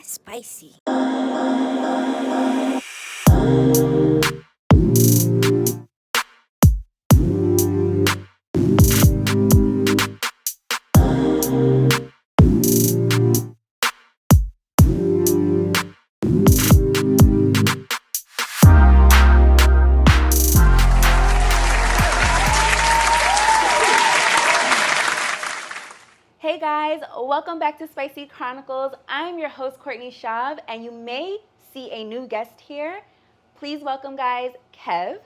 spicy. Hey guys, welcome back to Spicy Chronicles. I'm your host, Courtney Shav, and you may see a new guest here. Please welcome, guys, Kev.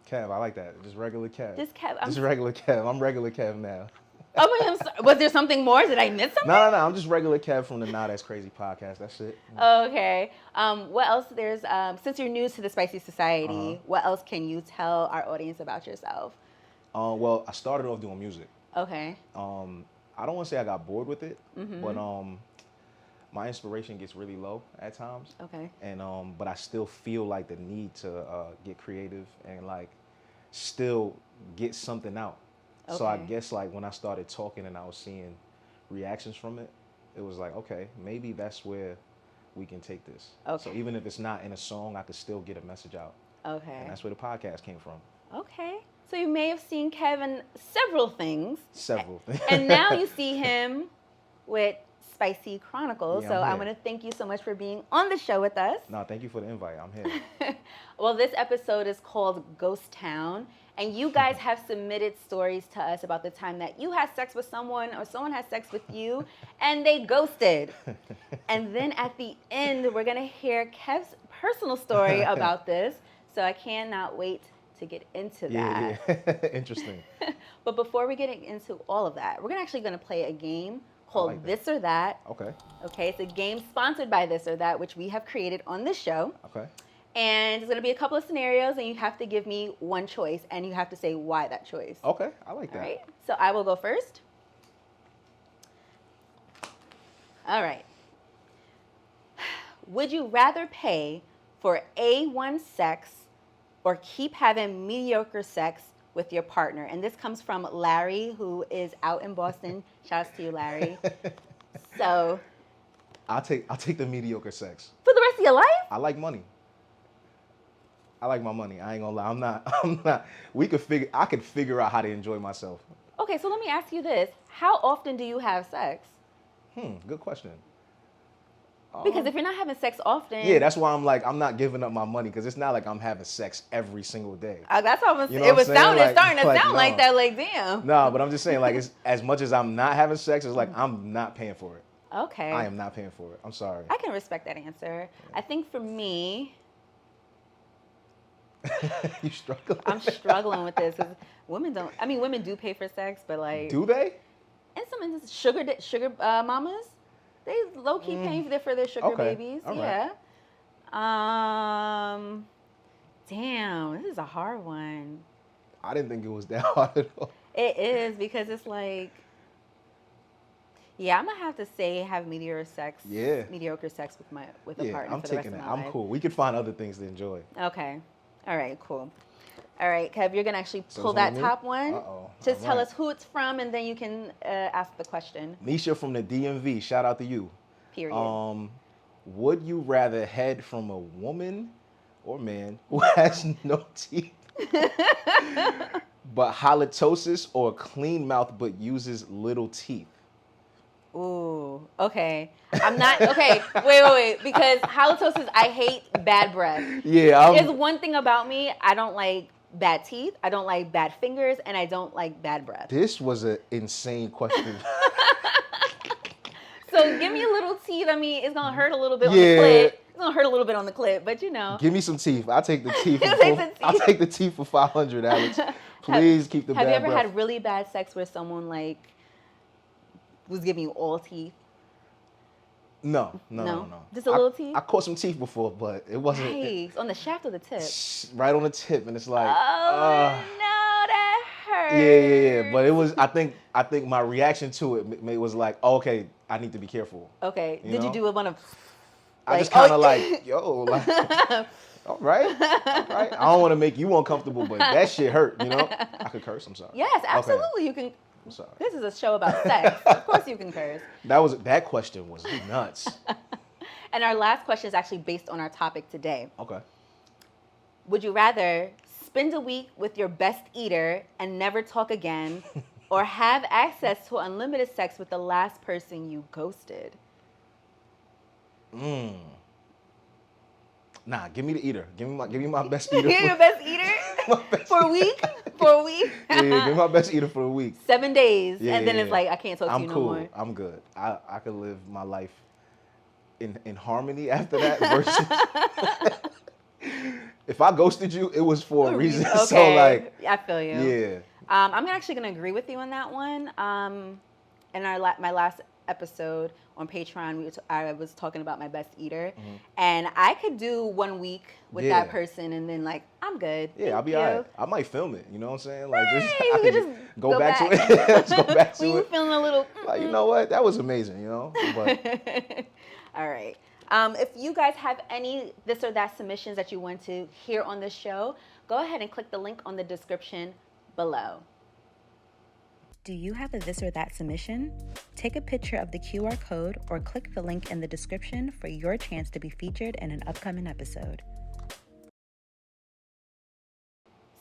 Kev, I like that. Just regular Kev. Just Kev. Just regular Kev. I'm regular Kev now. Oh, wait, I'm sorry. Was there something more? Did I miss something? No. I'm just regular Kev from the Now That's Crazy podcast. That's it. Okay. What else? Since you're new to the Spicy Society, what else can you tell our audience about yourself? Well, I started off doing music. Okay. I don't want to say I got bored with it, but my inspiration gets really low at times. Okay. And but I still feel like the need to get creative and like still get something out. Okay. So I guess like when I started talking and I was seeing reactions from it, it was like, okay, maybe that's where we can take this. Okay. So even if it's not in a song, I could still get a message out. Okay. And that's where the podcast came from. Okay. So you may have seen Kevin several things. Several things. And now you see him with Spicy Chronicles. Yeah, so I I'm want here. to thank you so much for being on the show with us. No, thank you for the invite. I'm here. Well, this episode is called Ghost Town. And you guys have submitted stories to us about the time that you had sex with someone or someone had sex with you and they ghosted. And then at the end, we're going to hear Kev's personal story about this. So I cannot wait to get into that. Yeah. Interesting. But before we get into all of that, we're actually going to play a game called like This or That. Okay. Okay, it's a game sponsored by This or That, which we have created on this show. Okay. And there's going to be a couple of scenarios, and you have to give me one choice, and you have to say why that choice. Okay. I like that. All right, so I will go first. All right. Would you rather pay for A1 sex or keep having mediocre sex with your partner? And this comes from Larry, who is out in Boston. Shouts to you, Larry. So, I'll take the mediocre sex. for the rest of your life? I like money. I like my money. I ain't gonna lie. I'm not. I could figure out how to enjoy myself. Okay, so let me ask you this. How often do you have sex? Good question. Because if you're not having sex often... Yeah, that's why I'm not giving up my money, because it's not like I'm having sex every single day. That's how You know it what was I'm saying? starting to Like, sound no. like that, like, damn. No, but I'm just saying, like, it's, as much as I'm not having sex, it's like I'm not paying for it. Okay. I am not paying for it. I'm sorry. I can respect that answer. Yeah. I think for me... You struggling? I'm struggling with this, because women do pay for sex, but like... Do they? In some instances, sugar mamas, they low-key paying for their sugar babies. All yeah. Damn, this is a hard one. I didn't think it was that hard at all. It is, because it's like... Yeah, I'm gonna have to say have mediocre sex with a partner I'm for the rest taking of it. my life. I'm cool. We could find other things to enjoy. Okay. All right, cool. All right, Kev, you're going to actually So pull it's on that me? top one. Uh-oh. Just All tell right. us who it's from, and then you can ask the question. Nisha from the DMV. Shout out to you. Period. Would you rather head from a woman or man who has no teeth, but halitosis, or a clean mouth but uses little teeth? Ooh, okay. I'm not, okay, wait. Because halitosis, I hate bad breath. Yeah. There's one thing about me, I don't like bad teeth, I don't like bad fingers, and I don't like bad breath. This was an insane question. So give me a little teeth. I mean, it's going to hurt a little bit on the clit. It's going to hurt a little bit on the clit, but you know. Give me some teeth. I'll take the teeth. I'll take the teeth for 500, Alex. Please keep the bad breath. Have you ever had really bad sex where someone like was giving you all teeth? No. Just a little teeth? I caught some teeth before, but it wasn't. Nice. On the shaft or the tip? Right on the tip, and it's like. Oh no, that hurts. Yeah. But it was. I think my reaction to it was like, oh, okay, I need to be careful. Okay. You Did know? you do a one of? I just kind of like, yo, like, all right. I don't want to make you uncomfortable, but that shit hurt. You know. I could curse. I'm sorry. Yes, absolutely. Okay. You can. I'm sorry. This is a show about sex. Of course you can curse. That question was nuts. And our last question is actually based on our topic today. Okay. Would you rather spend a week with your best eater and never talk again, or have access to unlimited sex with the last person you ghosted? Nah, give me the eater. Give me my best eater. Your best eater? For a week? For a week? Yeah, give me my best eater for a week. 7 days. Yeah, and then yeah, it's yeah. like, I can't talk to you no more. I'm good. I could live my life in harmony after that versus if I ghosted you, it was for a reason. Okay. So like, I feel you. yeah. I'm actually going to agree with you on that one. In my last episode on Patreon, I was talking about my best eater. And I could do 1 week with that person and then, like, I'm good. Yeah, I'll be all right. I might film it, you know what I'm saying? Like, Right, I you could just go back to it. Let's go back to when it. you feeling a little... Like, you know what? That was amazing, you know? But All right. If you guys have any this or that submissions that you want to hear on this show, go ahead and click the link on the description below. Do you have a this or that submission? Take a picture of the QR code or click the link in the description for your chance to be featured in an upcoming episode.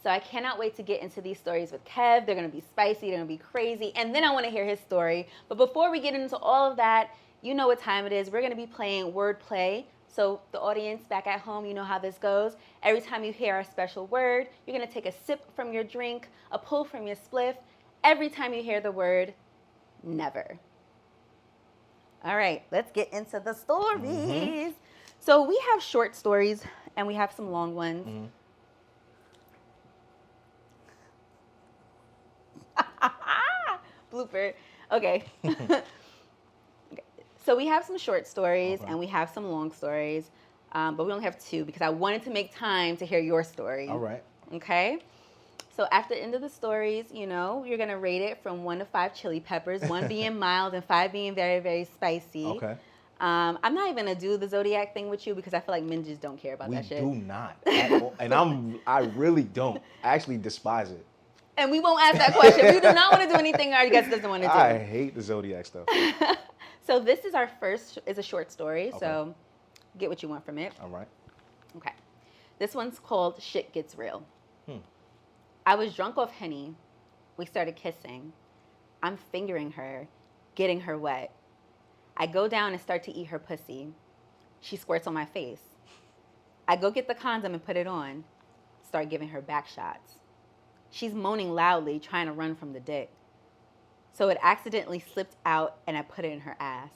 So I cannot wait to get into these stories with Kev. They're going to be spicy, they're going to be crazy, and then I want to hear his story. But before we get into all of that, you know what time it is. We're going to be playing wordplay. So the audience back at home, you know how this goes. Every time you hear our special word, you're going to take a sip from your drink, a pull from your spliff. Every time you hear the word never. All right, let's get into the stories. So we have short stories and we have some long ones. Blooper. Okay. So we have some short stories and we have some long stories, but we only have 2 because I wanted to make time to hear your story. all right. Okay. So at the end of the stories, you know, you're going to rate it from 1 to 5 chili peppers, 1 being mild and 5 being very, very spicy. Okay. I'm not even going to do the Zodiac thing with you because I feel like men just don't care about that shit. We do not at all. And I really don't. I actually despise it. And we won't ask that question. We do not want to do anything our guest doesn't want to do. I hate the Zodiac stuff. So this is our first, is a short story. Okay. So get what you want from it. All right. Okay. This one's called Shit Gets Real. I was drunk off Henny. We started kissing. I'm fingering her, getting her wet. I go down and start to eat her pussy. She squirts on my face. I go get the condom and put it on. Start giving her back shots. She's moaning loudly, trying to run from the dick. So it accidentally slipped out and I put it in her ass.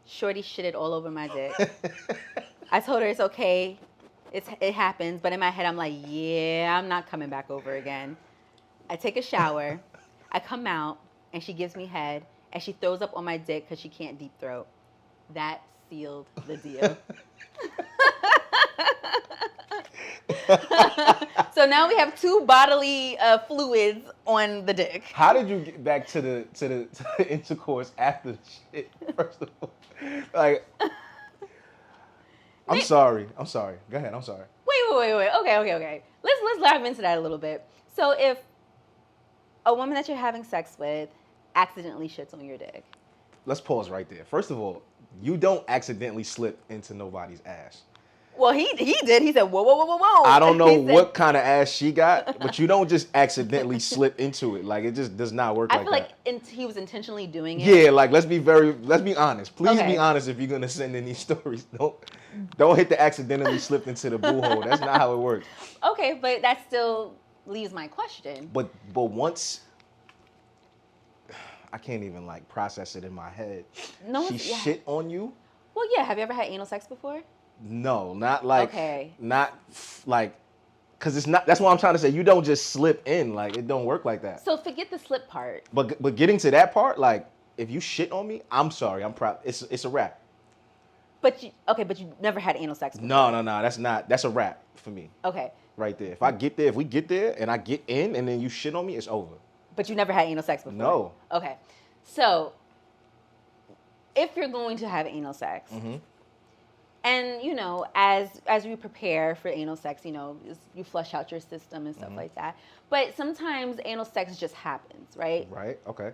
Shorty shitted all over my dick. I told her it's okay. It happens, but in my head I'm like, yeah, I'm not coming back over again. I take a shower. I come out and she gives me head and she throws up on my dick because she can't deep throat. That sealed the deal. So now we have 2 bodily fluids on the dick. How did you get back to the intercourse after the shit? First of all, like, I'm sorry. Go ahead. I'm sorry. Wait. Okay. Let's dive into that a little bit. So if a woman that you're having sex with accidentally shits on your dick. Let's pause right there. First of all, you don't accidentally slip into nobody's ass. Well, he did. He said, whoa. I don't know what kind of ass she got, but you don't just accidentally slip into it. Like, it just does not work like that. I feel like he was intentionally doing it. Yeah, like, let's be honest. Please Okay. be honest if you're going to send in these stories. Don't hit the accidentally slipped into the boo hole. That's not how it works. Okay, but that still leaves my question. But once, I can't even, like, process it in my head. No, She shit on you? Well, yeah. Have you ever had anal sex before? No, not like, Okay. not like, because it's not, that's what I'm trying to say. You don't just slip in. Like, it don't work like that. So forget the slip part. But getting to that part, like, if you shit on me, I'm sorry. I'm proud. It's a wrap. But you never had anal sex before. No. That's a wrap for me. Okay. Right there. If we get there and I get in and then you shit on me, it's over. But you never had anal sex before? No. Okay. So, if you're going to have anal sex, and, you know, as you prepare for anal sex, you know, you flush out your system and stuff like that. But sometimes anal sex just happens, right? Right. Okay.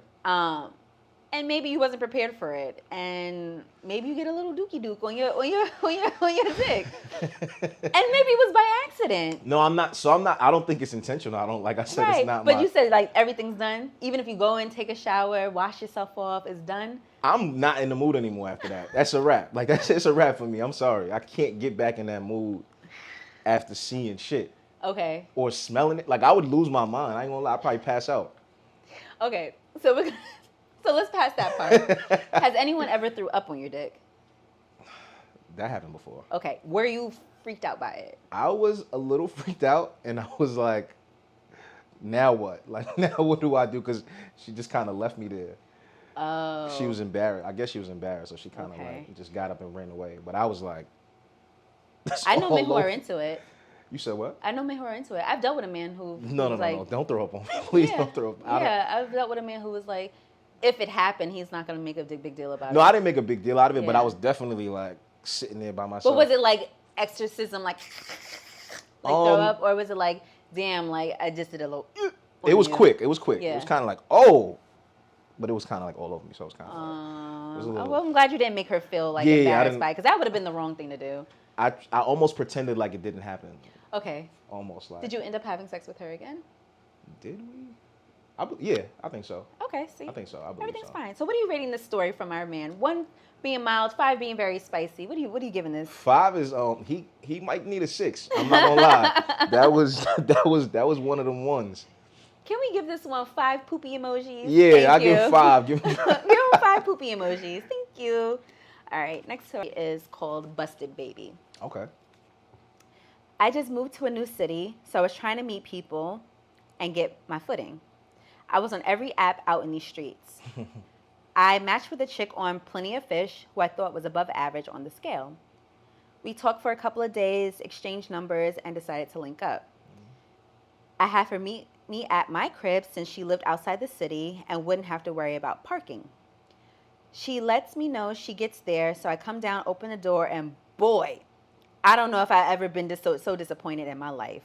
and maybe you wasn't prepared for it, and maybe you get a little dookie dook on your dick, and maybe it was by accident. No, I'm not. So I'm not. I don't think it's intentional. I don't. Like I said, Right, it's not. but you said like everything's done. Even if you go in, take a shower, wash yourself off, it's done. I'm not in the mood anymore after that. That's a wrap. Like it's a wrap for me. I'm sorry. I can't get back in that mood after seeing shit Okay. or smelling it. Like I would lose my mind. I ain't gonna lie. I'd probably pass out. Okay. So let's pass that part. Has anyone ever threw up on your dick? That happened before. Okay. Were you freaked out by it? I was a little freaked out, and I was like, now what? Like, now what do I do? Because she just kind of left me there. Oh. She was embarrassed. I guess she was embarrassed, so she kind of Okay. like just got up and ran away. But I was like, I know men who all are over. into it. You said what? I know men who are into it. I've dealt with a man who No, was no. Don't throw up on me. Please don't throw up. I've dealt with a man who was like, if it happened, he's not going to make a big deal about it. No, I didn't make a big deal out of it, but I Yeah. was definitely like sitting there by myself. But was it like exorcism, like throw up? Or was it like, damn, like I just did a little... It was quick. It was quick. Yeah. It was kind of like, oh. But it was kind of like all over me, so it was kind of like... It was a little, well, I'm glad you didn't make her feel like Yeah, embarrassed by it, because that would have been the wrong thing to do. I almost pretended like it didn't happen. Okay. Almost like... Did you end up having sex with her again? Did we? Yeah, I think so. Okay, see. I think so. I believe Everything's so. fine. So what are you rating this story from our man? 1 being mild, 5 being very spicy. What are you giving this? 5 is he might need a 6. I'm not gonna lie. That was one of them ones. Can we give this one 5 poopy emojis? Yeah, Thank you. give 5. Give Give him 5 poopy emojis. Thank you. All right, next story is called Busted Baby. Okay. I just moved to a new city, so I was trying to meet people and get my footing. I was on every app out in these streets. I matched with a chick on Plenty of Fish, who I thought was above average on the scale. We talked for a couple of days, exchanged numbers, and decided to link up. I had her meet me at my crib since she lived outside the city and wouldn't have to worry about parking. She lets me know she gets there, so I come down, open the door, and boy, I don't know if I've ever been so disappointed in my life.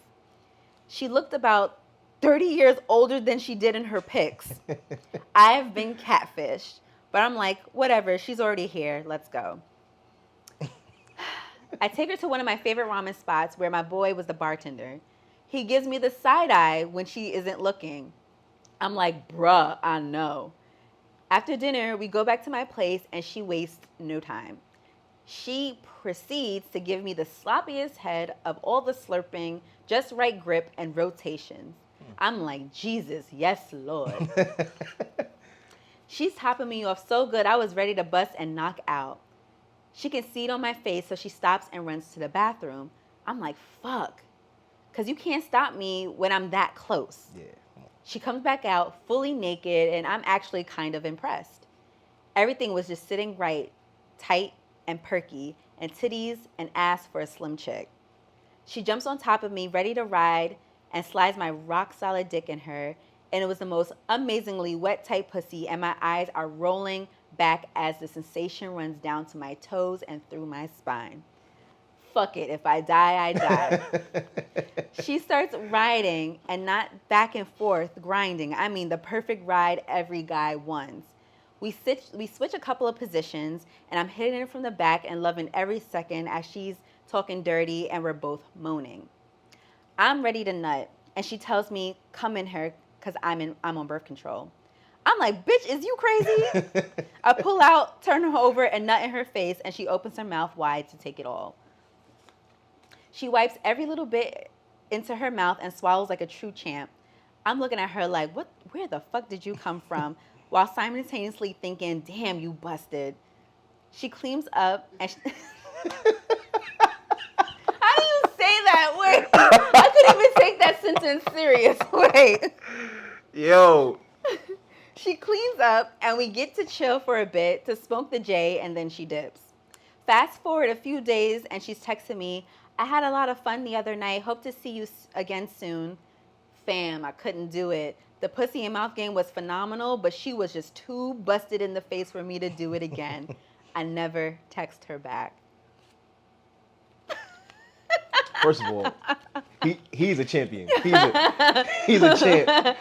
She looked about 30 years older than she did in her pics. I've been catfished, but I'm like, whatever, she's already here, let's go. I take her to one of my favorite ramen spots where my boy was the bartender. He gives me the side eye when she isn't looking. I'm like, bruh, I know. After dinner, we go back to my place and she wastes no time. She proceeds to give me the sloppiest head of all the slurping, just right grip, and rotations. I'm like, Jesus, yes, Lord. She's topping me off so good, I was ready to bust and knock out. She can see it on my face, so she stops and runs to the bathroom. I'm like, fuck. Because you can't stop me when I'm that close. Yeah. She comes back out fully naked, and I'm actually kind of impressed. Everything was just sitting right, tight and perky, and titties and ass for a slim chick. She jumps on top of me, ready to ride, and slides my rock-solid dick in her, and it was the most amazingly wet, tight pussy, and my eyes are rolling back as the sensation runs down to my toes and through my spine. Fuck it, if I die, I die. She starts riding, and not back and forth, grinding. I mean, the perfect ride every guy wants. We switch a couple of positions, and I'm hitting her from the back and loving every second as she's talking dirty, and we're both moaning. I'm ready to nut, and she tells me, come in her, because I'm on birth control. I'm like, bitch, is you crazy? I pull out, turn her over, and nut in her face, and she opens her mouth wide to take it all. She wipes every little bit into her mouth and swallows like a true champ. I'm looking at her like, where the fuck did you come from? While simultaneously thinking, damn, you busted. She cleans up and how do you say that? Wait, I couldn't even take that sentence serious. Wait. Yo. She cleans up and we get to chill for a bit to smoke the J, and then she dips. Fast forward a few days and she's texting me, I had a lot of fun the other night. Hope to see you again soon. Fam, I couldn't do it. The pussy and mouth game was phenomenal, but she was just too busted in the face for me to do it again. I never text her back. First of all, He's a champion. He's a champ,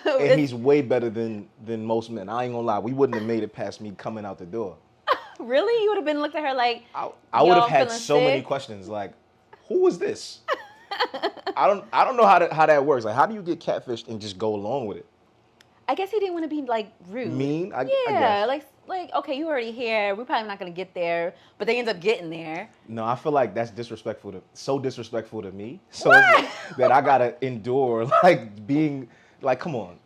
and he's way better than most men. I ain't gonna lie. We wouldn't have made it past me coming out the door. Really? You would have been looked at her like, I would have "Y'all had feeling so many sick?" questions. Like, who is this? I don't know how that works. Like, how do you get catfished and just go along with it? I guess he didn't want to be like rude. Mean? I Yeah, guess. like okay, you already here. We're probably not gonna get there, but they end up getting there. No, I feel like that's so disrespectful to me. So Why? that I gotta endure like being like, come on.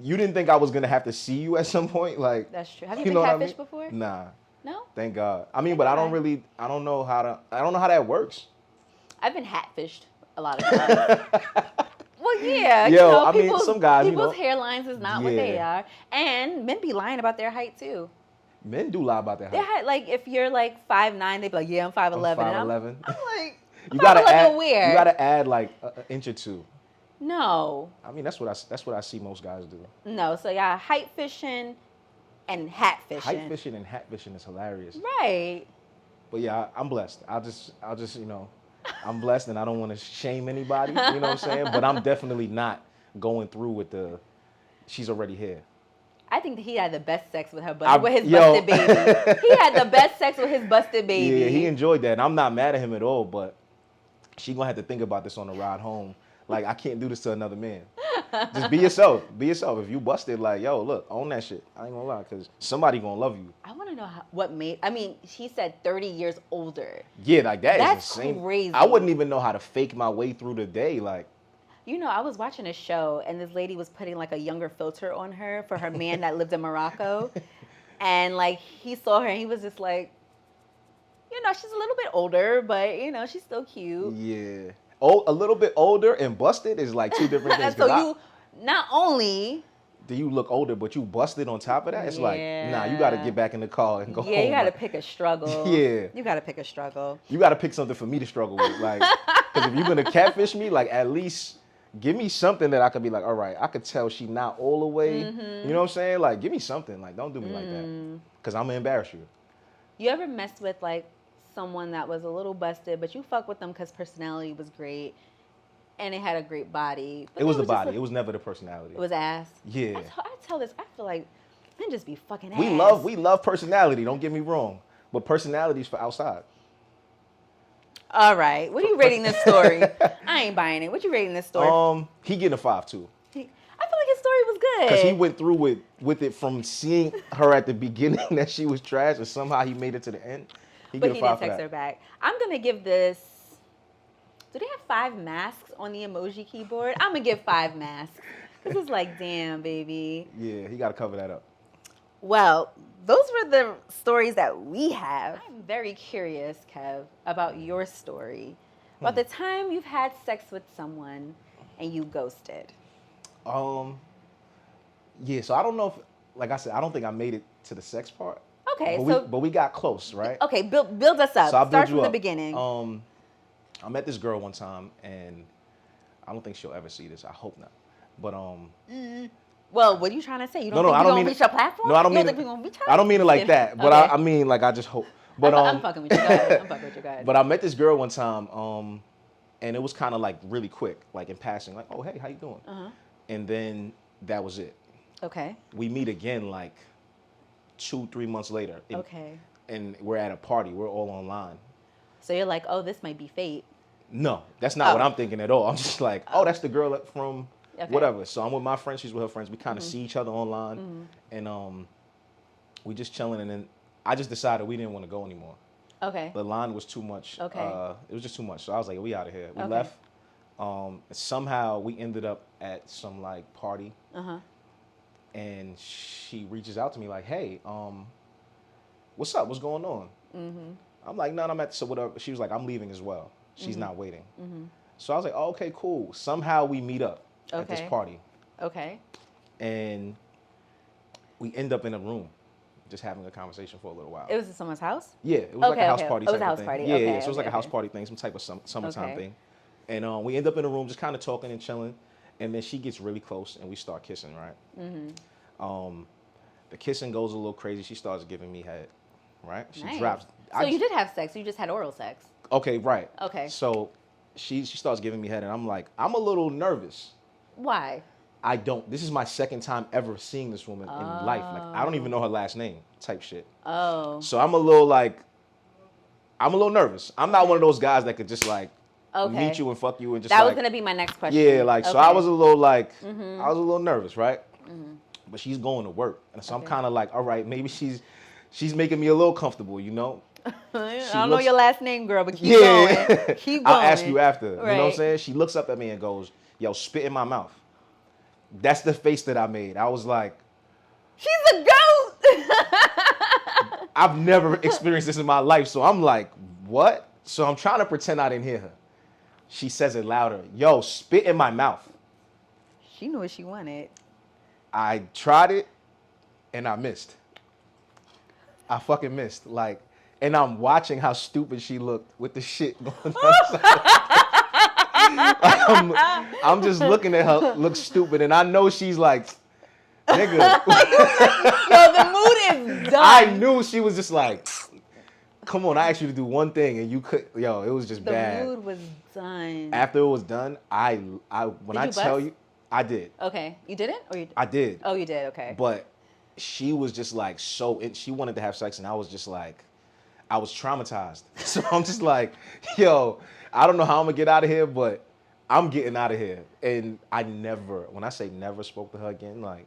You didn't think I was gonna have to see you at some point, like. That's true. Have you You been know what I catfished mean? before? Nah, No. thank God. I mean, but I don't know how that works. I've been hatfished a lot of times. Well, yeah. Yo, I mean, some guys, people's hairlines is not what they are, and men be lying about their height too. Men do lie about their height. Their height, like if you're like 5'9", they be like, yeah, I'm 5'11". I'm 5'11". I'm like, You gotta add. where? You gotta add like an inch or two. No. I mean, that's what I see most guys do. No, so yeah, height fishing and hat fishing. Height fishing and hat fishing is hilarious. Right. But yeah, I'm blessed. I'll just I'm blessed, and I don't want to shame anybody. You know what I'm saying? But I'm definitely not going through with she's already here. I think that he had the best sex with her Yo. busted baby. He had the best sex with his busted baby. Yeah, he enjoyed that, and I'm not mad at him at all. But she gonna have to think about this on the ride home. Like, I can't do this to another man. Just be yourself. Be yourself. If you busted, like, yo, look, own that shit. I ain't gonna lie, because somebody gonna love you. I want to know what made. I mean, she said 30 years older. Yeah, like That's is insane. crazy. I wouldn't even know how to fake my way through the day. Like, You know, I was watching a show, and this lady was putting like a younger filter on her for her man that lived in Morocco, and like he saw her, and he was just like, you know, she's a little bit older, but you know, she's still cute. yeah. Oh, a little bit older and busted is like two different things. So you not only do you look older, but you busted on top of that? It's like, nah, you got to get back in the car and go home. Yeah, you got to like, pick a struggle. Yeah. You got to pick a struggle. You got to pick something for me to struggle with. Like, because if you're going to catfish me, like, at least give me something that I could be like, all right, I could tell she not all the way. You know what I'm saying? Like, give me something. Like, don't do me like that. Because I'm going to embarrass you. You ever messed with, like, someone that was a little busted, but you fuck with them because personality was great and it had a great body? It was the body. It was never the personality. It was ass? Yeah. I tell this, I feel like men just be fucking ass. We love personality, don't get me wrong. But personality's for outside. All right. What are you rating this story? I ain't buying it. What you rating this story? He getting a 5-2. I feel like his story was good. Because he went through with it from seeing her at the beginning that she was trash, and somehow he made it to the end. But he did text her back. I'm going to give this, do they have 5 masks on the emoji keyboard? I'm going to give 5 masks. This is like, damn, baby. Yeah, he got to cover that up. Well, those were the stories that we have. I'm very curious, Kev, about your story. About the time you've had sex with someone and you ghosted. Yeah, so I don't know if, like I said, I don't think I made it to the sex part. Okay, but we got close, right? Okay, build us up. So I'll Start build you from the up. beginning. I met this girl one time, and I don't think she'll ever see this. I hope not. But Well, what are you trying to say? You don't no, think I we're don't gonna mean reach it- your platform? No, I don't You mean think it- we're gonna reach I don't mean it like that. But Okay. I mean, like, I just hope. But I'm fucking with you. Go ahead. I'm fucking with you. Go ahead. But I met this girl one time, and it was kind of like really quick, like in passing, like, oh, hey, how you doing? And then that was it. Okay. We meet again like 2-3 months later. Okay. And we're at a party. We're all online. So you're like, oh, this might be fate. No, that's not what Oh. I'm thinking at all. I'm just like, oh, that's the girl from Okay. whatever. So I'm with my friends. She's with her friends. We kind of see each other online, and we just chilling. And then I just decided we didn't want to go anymore. Okay. The line was too much. Okay. It was just too much. So I was like, we out of here. We Okay. left. Somehow we ended up at some like party, and she reaches out to me like, hey, what's up? What's going on? I'm like, no, I'm at, so whatever. She was like, I'm leaving as well. She's not waiting. So I was like, oh, okay, cool. Somehow we meet up at this Okay. party, Okay. and we end up in a room just having a conversation for a little while. It was at someone's house? Yeah, it was like Okay, a house okay. party It was type a of house thing. party. Yeah, Okay, yeah. So it was like a okay, house okay. party thing, some type of summertime Okay. thing. And we end up in a room just kind of talking and chilling. And then she gets really close and we start kissing, right? The kissing goes a little crazy. She starts giving me head, right? She Nice. drops. So you did have sex. You just had oral sex. Okay, right. Okay. So she starts giving me head, and I'm like, I'm a little nervous. Why? This is my second time ever seeing this woman in life. Like, I don't even know her last name type shit. Oh. So I'm a little nervous. I'm not one of those guys that could just like meet you and fuck you and just that was going to be my next question. Yeah, like, so I was a little like, I was a little nervous, right? But she's going to work. And so I'm kind of like, all right, maybe she's making me a little comfortable, you know? I don't know your last name, girl, but keep going. Keep going. I'll ask you after. Right. You know what I'm saying? She looks up at me and goes, yo, spit in my mouth. That's the face that I made. I was like, she's a goat. I've never experienced this in my life. So I'm like, what? So I'm trying to pretend I didn't hear her. She says it louder. Yo, spit in my mouth. She knew what she wanted. I tried it and I missed. I fucking missed. Like, and I'm watching how stupid she looked with the shit going on. I'm just looking at her look stupid, and I know she's like, nigga. Yo, the mood is done. I knew she was just like, come on, I asked you to do one thing, and you could. Yo, it was just bad. The mood was done. After it was done, I tell you, I did. Okay, you didn't, or you? I did. Oh, you did. Okay. But she was just like she wanted to have sex, and I was just like, I was traumatized. So I'm just like, yo, I don't know how I'm gonna get out of here, but I'm getting out of here. And I never, when I say never spoke to her again, like,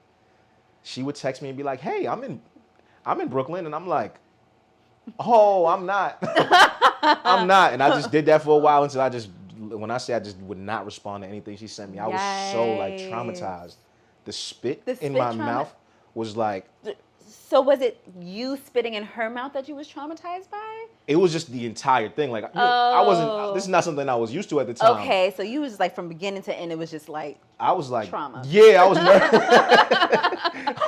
she would text me and be like, hey, I'm in Brooklyn, and I'm like, oh, I'm not. I'm not. And I just did that for a while until I just would not respond to anything she sent me. I was so like traumatized. The spit in my mouth was like. So was it you spitting in her mouth that you was traumatized by? It was just the entire thing. Like, I wasn't. This is not something I was used to at the time. Okay, so you was like from beginning to end. It was just like. I was like trauma. Yeah, I was nervous.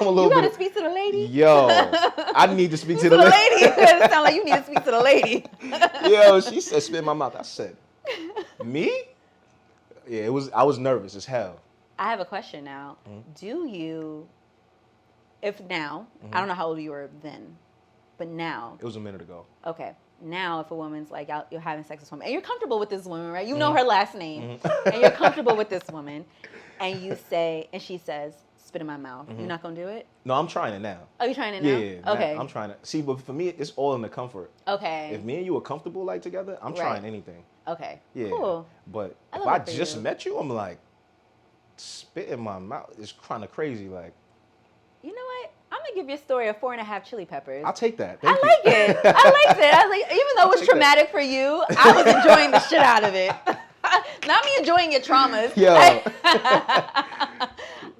I'm a little You gotta speak to the lady. Yo, I need to speak to the lady. It sound like you need to speak to the lady. Yo, she said spit in my mouth. I said, me? Yeah, it was. I was nervous as hell. I have a question now. Do you? If now, I don't know how old you were then, but now. It was a minute ago. Okay. Now, if a woman's like, you're having sex with someone, and you're comfortable with this woman, right? You know her last name, and you're comfortable with this woman, and you say, and she says, spit in my mouth. You're not going to do it? No, I'm trying it now. Oh, you're trying it now? Yeah. Okay. I'm trying to. See, but for me, it's all in the comfort. Okay. If me and you are comfortable like together, I'm trying anything. Okay. Yeah. Cool. But if I just met you, I'm like, spit in my mouth. It's kind of crazy. Like. You know what? I'm gonna give you a story of 4.5 chili peppers. I'll take that. I like it. Even though it was traumatic for you, I was enjoying the shit out of it. Not me enjoying your traumas. Yo.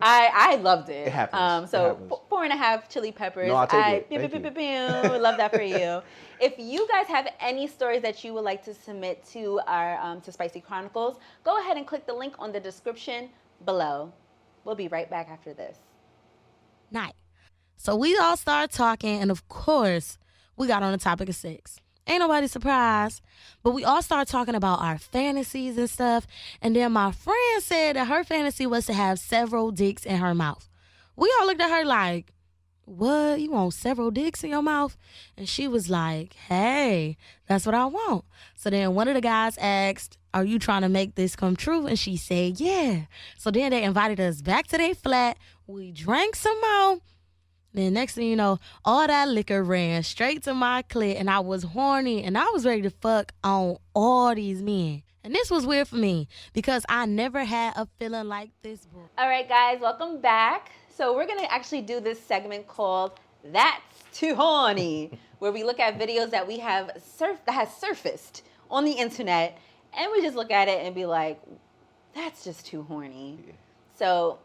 I loved it. It happens. So it happens. 4.5 chili peppers. No, I'll take it. Love that for you. If you guys have any stories that you would like to submit to our to Spicy Chronicles, go ahead and click the link on the description below. We'll be right back after this. Night. So we all started talking, and of course, we got on the topic of sex. Ain't nobody surprised, but we all started talking about our fantasies and stuff, and then my friend said that her fantasy was to have several dicks in her mouth. We all looked at her like, what? You want several dicks in your mouth? And she was like, hey, that's what I want. So then one of the guys asked, are you trying to make this come true? And she said, yeah. So then they invited us back to their flat. We drank some more. Then next thing you know, all that liquor ran straight to my clit, and I was horny, and I was ready to fuck on all these men. And this was weird for me because I never had a feeling like this before. All right, guys, welcome back. So we're going to actually do this segment called That's Too Horny, where we look at videos that we have that has surfaced on the internet, and we just look at it and be like, that's just too horny. Yeah. So,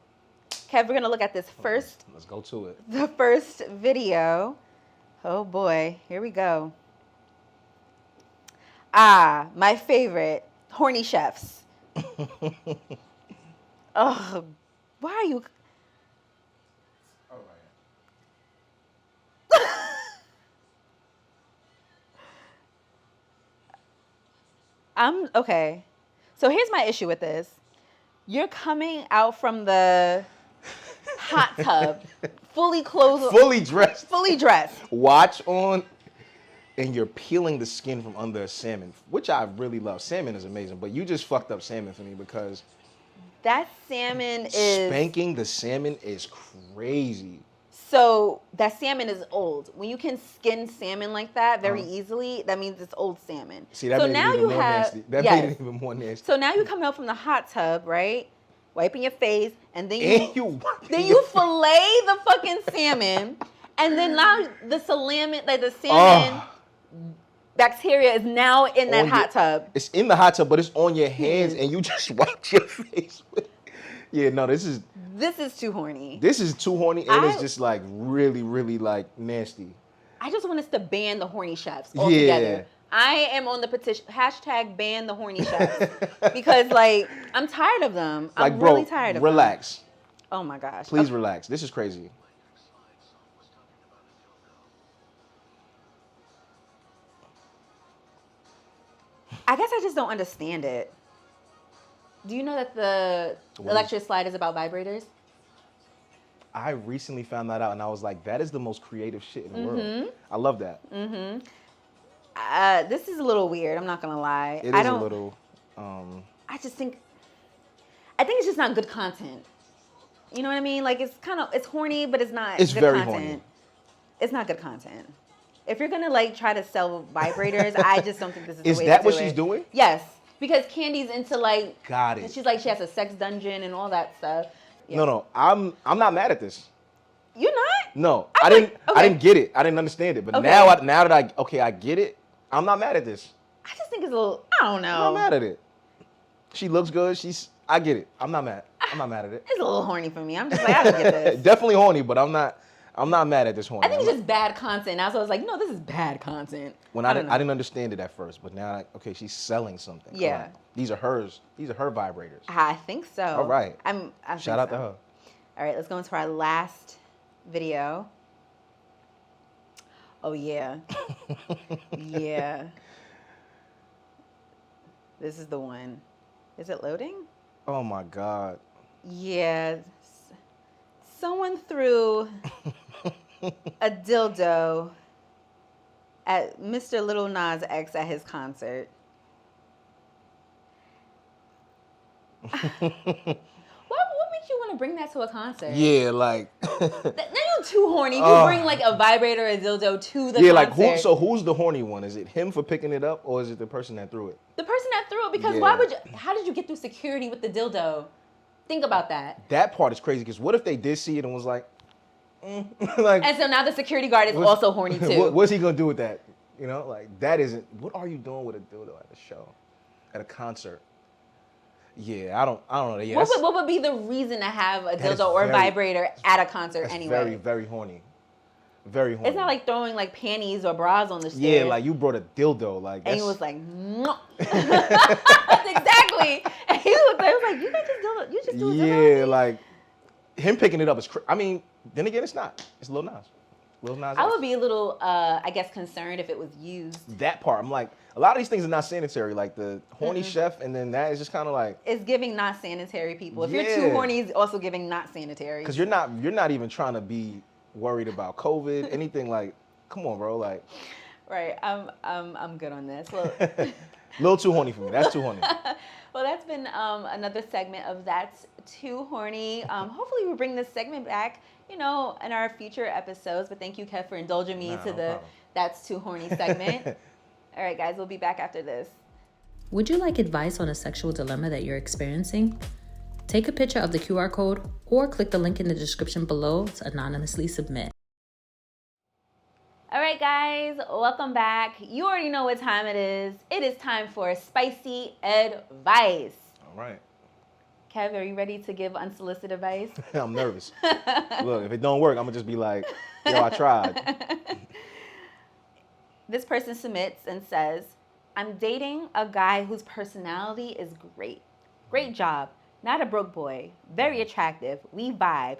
Kev, we're going to look at this first. Let's go to it. The first video. Oh, boy. Here we go. My favorite. Horny chefs. Oh, why are you... All right. Okay. So here's my issue with this. You're coming out from the hot tub, fully clothed. Fully dressed. Fully dressed. Watch on. and you're peeling the skin from under a salmon, which I really love. Salmon is amazing, but you just fucked up salmon for me because That salmon is spanking the salmon is crazy. so that salmon is old. When you can skin salmon like that very easily, that means it's old salmon. See, that so made now it even you more have nasty. That yes. made it even more nasty. So now you come out from the hot tub, right? Wiping your face, and then And you fillet the fucking salmon, and then now the salmon bacteria is now in that hot tub. It's in the hot tub, but it's on your hands, and you just wiped your face with it. Yeah, no, this is too horny. This is too horny, and it's just like really, really like nasty. I just want us to ban the horny chefs altogether. Yeah. I am on the petition # ban the horny chefs because like I'm tired of them. Like, I'm bro, really tired of them. relax. Oh my gosh. Please relax. This is crazy. I guess I just don't understand it. Do you know that the electric slide is about vibrators? I recently found that out, and I was like, that is the most creative shit in the world. I love that. This is a little weird. I'm not gonna lie. It is a little. I think it's just not good content. You know what I mean? Like it's horny, but it's not. It's good very content. horny. It's not good content. If you're gonna like try to sell vibrators, I just don't think this is the way to do it. Is that what she's doing? Yes, because Candy's into like. Got it. She's like she has a sex dungeon and all that stuff. Yeah. No, I'm not mad at this. You're not? No, I I was didn't. like, okay. I didn't get it. I didn't understand it. But Okay. now that I get it. I'm not mad at this. I just think it's a little. I don't know. I'm not mad at it. She looks good. I get it. I'm not mad. I'm not mad at it. It's a little horny for me. I'm just like I don't get this. Definitely horny, but I'm not mad at this horny. I think it's just bad content. Now, so I was like, no, this is bad content. When I didn't understand it at first, but now okay, she's selling something. Yeah. Come on. These are hers. These are her vibrators. I think so. All right. Shout out to her. All right, let's go into our last video. Oh yeah. Yeah. This is the one. Is it loading? Oh my God. Yeah. Someone threw a dildo at Mr. Lil Nas X at his concert. What makes you want to bring that to a concert? Yeah, like. Now you're too horny. You bring like a vibrator, a dildo to the concert. Like who's the horny one? Is it him for picking it up, or is it the person that threw it? The person that threw it, because how did you get through security with the dildo? Think about that. That part is crazy, because what if they did see it and was like, like, and so now the security guard is also horny too. What's he gonna do with that? You know, like that isn't. What are you doing with a dildo at a show, at a concert? Yeah, I don't know. Yeah, what would be the reason to have a dildo or vibrator at a concert anyway? Very, very horny. Very horny. It's not like throwing like panties or bras on the stairs. Yeah, like you brought a dildo, like. And he was like, "Mwah." Exactly. And he was like, "You got this dildo? You just do a dildo?" Yeah, like him picking it up is. I mean, then again, it's not. It's Lil Nas. Lil Nas. I would be a little, I guess, concerned if it was used. That part, I'm like, a lot of these things are not sanitary. Like the horny chef, and then that is just kind of like. It's giving not sanitary people. If you're too horny, it's also giving not sanitary. Because you're not even trying to be worried about COVID, anything like. Come on, bro, like. Right, I'm good on this. Well, a little too horny for me. That's too horny. Well, that's been another segment of That's Too Horny. Hopefully we bring this segment back, in our future episodes. But thank you, Kev, for indulging me to the problem. That's Too Horny segment. All right, guys, we'll be back after this. Would you like advice on a sexual dilemma that you're experiencing? Take a picture of the QR code or click the link in the description below to anonymously submit. All right, guys, welcome back. You already know what time it is. It is time for Spicy Advice. All right. Kev, are you ready to give unsolicited advice? I'm nervous. Look, if it don't work, I'm gonna just be like, yo, I tried. This person submits and says, I'm dating a guy whose personality is great. Great job. Not a broke boy. Very attractive. We vibe.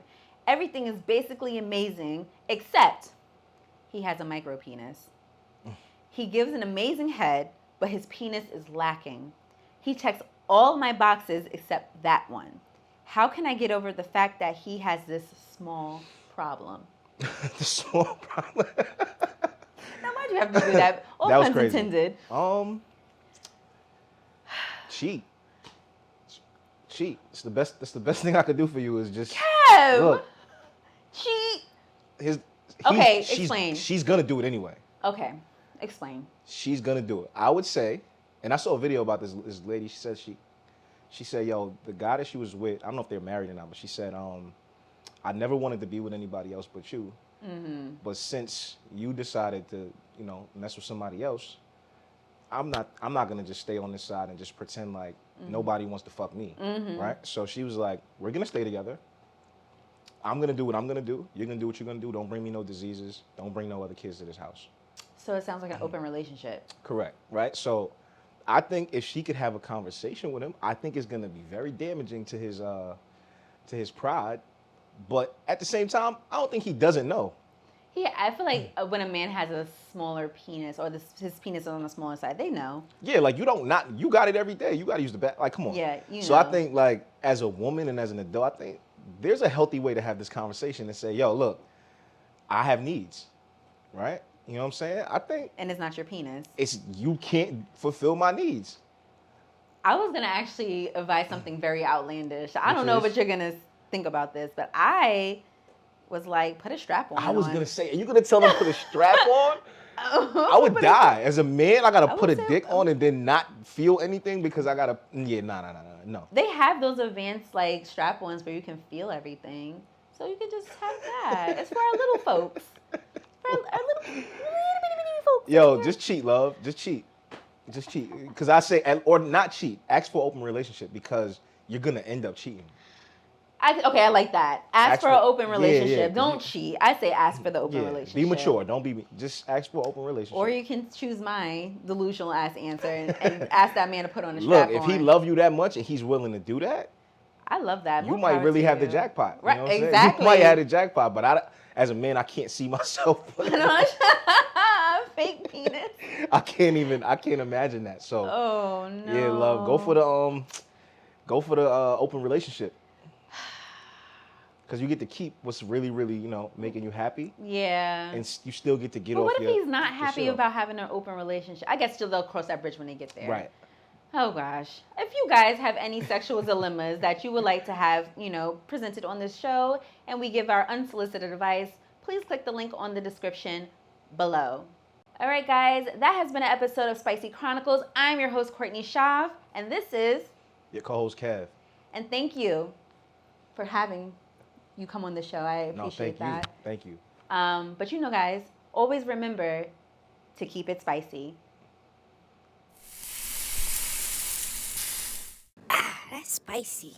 Everything is basically amazing, except he has a micro penis. He gives an amazing head, but his penis is lacking. He checks all my boxes except that one. How can I get over the fact that he has this small problem? The small problem. Now, mind you, you have to do that? All That was puns crazy. intended. Cheat. Cheat. It's the best. That's the best thing I could do for you is just Kev! look. Cheat. Okay, explain. She's gonna do it anyway. Okay, explain. She's gonna do it. I would say, and I saw a video about this lady. She said, yo, the guy that she was with, I don't know if they're married or not, but she said, I never wanted to be with anybody else but you. Mm-hmm. But since you decided to, mess with somebody else, I'm not gonna just stay on this side and just pretend like nobody wants to fuck me, right? So she was like, we're gonna stay together. I'm gonna do what I'm gonna do. You're gonna do what you're gonna do. Don't bring me no diseases. Don't bring no other kids to this house. So it sounds like an open relationship. Correct, right? So I think if she could have a conversation with him, I think it's gonna be very damaging to his pride. But at the same time, I don't think he doesn't know. Yeah, I feel like when a man has a smaller penis or his penis is on the smaller side, they know. Yeah, like you got it every day. You got to use the bath. Like, come on. Yeah, So I think like as a woman and as an adult, I think there's a healthy way to have this conversation and say, yo, look, I have needs, right? You know what I'm saying? I think. And it's not your penis. You can't fulfill my needs. I was going to actually advise something very outlandish. I don't know what you're going to think about this, but I was like, put a strap on. I was going to say, are you going to tell them to put a strap on? I would die. As a man, I got to put a dick on and then not feel anything because I got to, no. They have those advanced like strap-ons where you can feel everything. So you can just have that. It's for our little folks. For our little bitty folks. Yo, just cheat, love. Just cheat. Just cheat. Because I say, or not cheat. Ask for open relationship because you're going to end up cheating. I like that. Ask for an open relationship. Yeah. Don't cheat. I say ask for the open relationship. Be mature. Don't be. Just ask for an open relationship. Or you can choose my delusional ass answer and ask that man to put on a strap on. Look, if he love you that much and he's willing to do that, I love that. You might really have the jackpot. Right? You know what I'm Exactly. saying? You might have the jackpot, but as a man, I can't see myself. Fake penis. I can't imagine that. So. Oh no. Yeah, love. Go for the open relationship. Because you get to keep what's really, really, making you happy. Yeah. And you still get to get off But what your... if he's not happy about having an open relationship? I guess they'll cross that bridge when they get there. Right. Oh, gosh. If you guys have any sexual dilemmas that you would like to have, presented on this show, and we give our unsolicited advice, please click the link on the description below. All right, guys. That has been an episode of Spicy Chronicles. I'm your host, Courtney Shav, and this is... Your co-host, Kev. And thank you for having... you come on the show. I appreciate that. Thank you. But guys, always remember to keep it spicy. That's spicy.